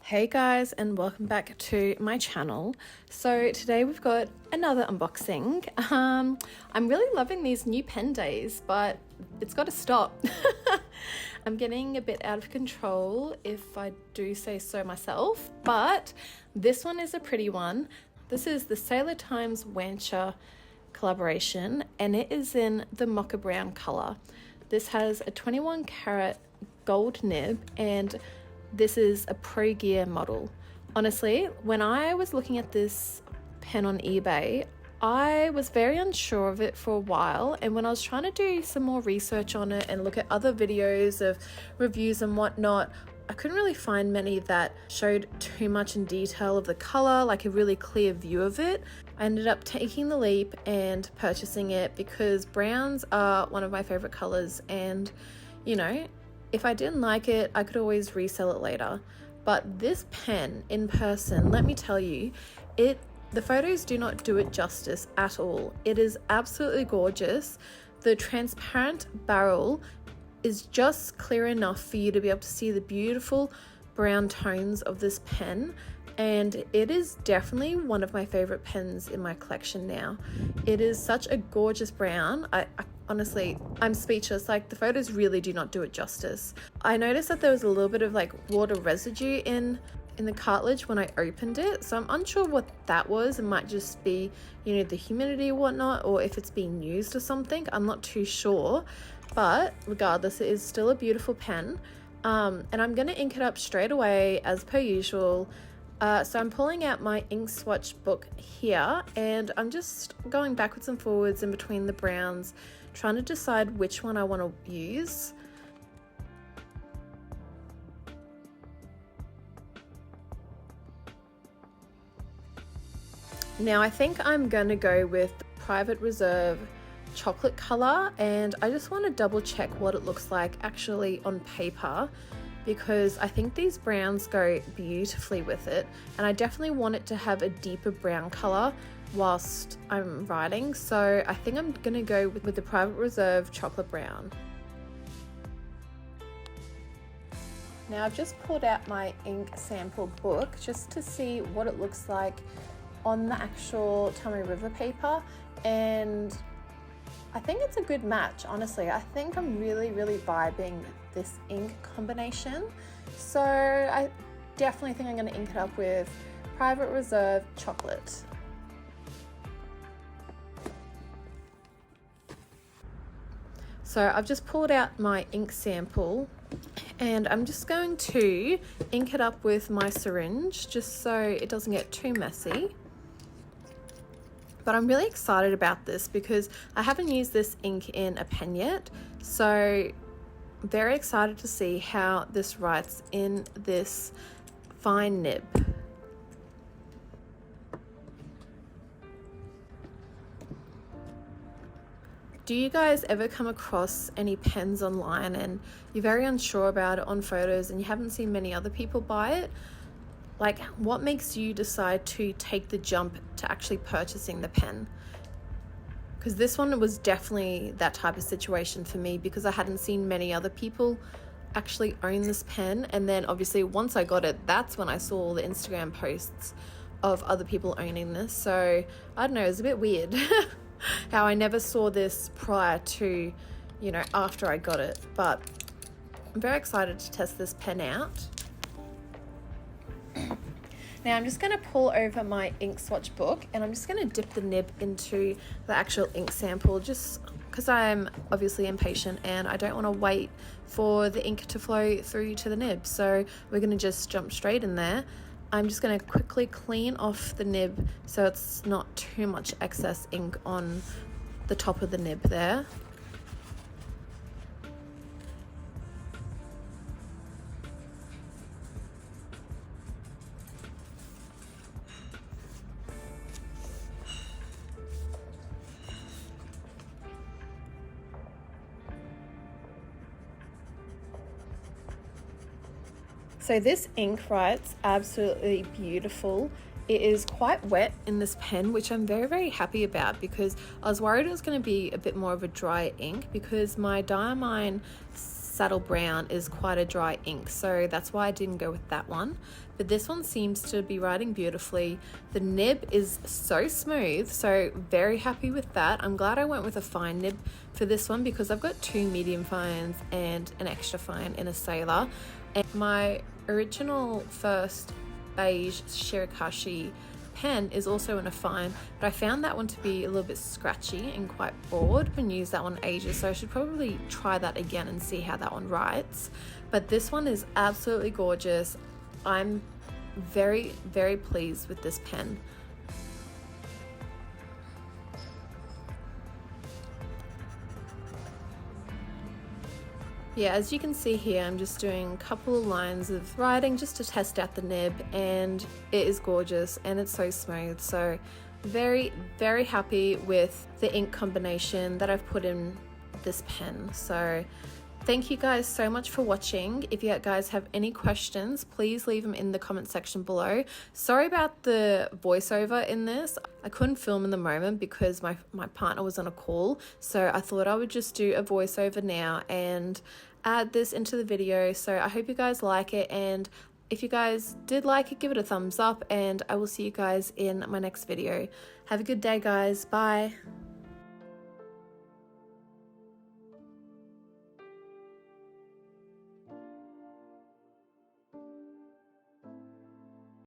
Hey guys, and welcome back to my channel. So today we've got another unboxing. I'm really loving these new pen days, but it's got to stop. I'm getting a bit out of control, if I do say so myself, but this one is a pretty one. This is the Sailor Times Wancher collaboration, and it is in the mocha brown color. This has a 21 karat gold nib, and this is a Pro Gear model. Honestly, when I was looking at this pen on eBay, I was very unsure of it for a while, and when I was trying to do some more research on it and look at other videos of reviews and whatnot, I couldn't really find many that showed too much in detail of the color, like a really clear view of it. I ended up taking the leap and purchasing it because browns are one of my favorite colors, and you know, if I didn't like it, I could always resell it later. But this pen in person, let me tell you, the photos do not do it justice at all. It is absolutely gorgeous. The transparent barrel is just clear enough for you to be able to see the beautiful brown tones of this pen, and it is definitely one of my favorite pens in my collection now. It is such a gorgeous brown. Honestly, I'm speechless. Like, the photos really do not do it justice. I noticed that there was a little bit of like water residue in the cartilage when I opened it, so I'm unsure what that was. It might just be, you know, the humidity or whatnot, or if it's being used or something. I'm not too sure, but regardless, it is still a beautiful pen. And I'm gonna ink it up straight away as per usual. So I'm pulling out my ink swatch book here, and I'm just going backwards and forwards in between the browns, trying to decide which one I want to use. Now I think I'm going to go with the Private Reserve chocolate color, and I just want to double check what it looks like actually on paper, because I think these browns go beautifully with it, and I definitely want it to have a deeper brown color whilst I'm writing, so I think I'm gonna go with the Private Reserve chocolate brown. Now I've just pulled out my ink sample book just to see what it looks like on the actual Tommy River paper, and I think it's a good match, honestly. I think I'm really vibing this ink combination. So I definitely think I'm going to ink it up with Private Reserve chocolate. So I've just pulled out my ink sample, and I'm just going to ink it up with my syringe just so it doesn't get too messy. But I'm really excited about this because I haven't used this ink in a pen yet, so very excited to see how this writes in this fine nib. Do you guys ever come across any pens online and you're very unsure about it on photos and you haven't seen many other people buy it? Like, what makes you decide to take the jump to actually purchasing the pen? Because this one was definitely that type of situation for me, because I hadn't seen many other people actually own this pen, and then obviously once I got it, that's when I saw all the Instagram posts of other people owning this. So I don't know, it was a bit weird how I never saw this prior to, you know, after I got it. But I'm very excited to test this pen out. Now I'm just going to pull over my ink swatch book, and I'm just going to dip the nib into the actual ink sample, just because I'm obviously impatient and I don't want to wait for the ink to flow through to the nib. So we're going to just jump straight in there. I'm just going to quickly clean off the nib so it's not too much excess ink on the top of the nib there. So this ink writes absolutely beautiful. It is quite wet in this pen, which I'm very happy about, because I was worried it was going to be a bit more of a dry ink, because my Diamine saddle brown is quite a dry ink, so that's why I didn't go with that one. But this one seems to be writing beautifully. The nib is so smooth, so very happy with that. I'm glad I went with a fine nib for this one because I've got 2 medium fines and an extra fine in a Sailor. And my original first beige Shirakashi pen is also in a fine, but I found that one to be a little bit scratchy and quite broad. I've been used that one ages, so I should probably try that again and see how that one writes. But this one is absolutely gorgeous. I'm very, very pleased with this pen. Yeah, as you can see here, I'm just doing a couple of lines of writing just to test out the nib, and it is gorgeous and it's so smooth. So very, very happy with the ink combination that I've put in this pen. So thank you guys so much for watching. If you guys have any questions, please leave them in the comment section below. Sorry about the voiceover in this. I couldn't film in the moment because my partner was on a call, so I thought I would just do a voiceover now and add this into the video. So I hope you guys like it, and if you guys did like it, give it a thumbs up, and I will see you guys in my next video. Have a good day, guys. Bye.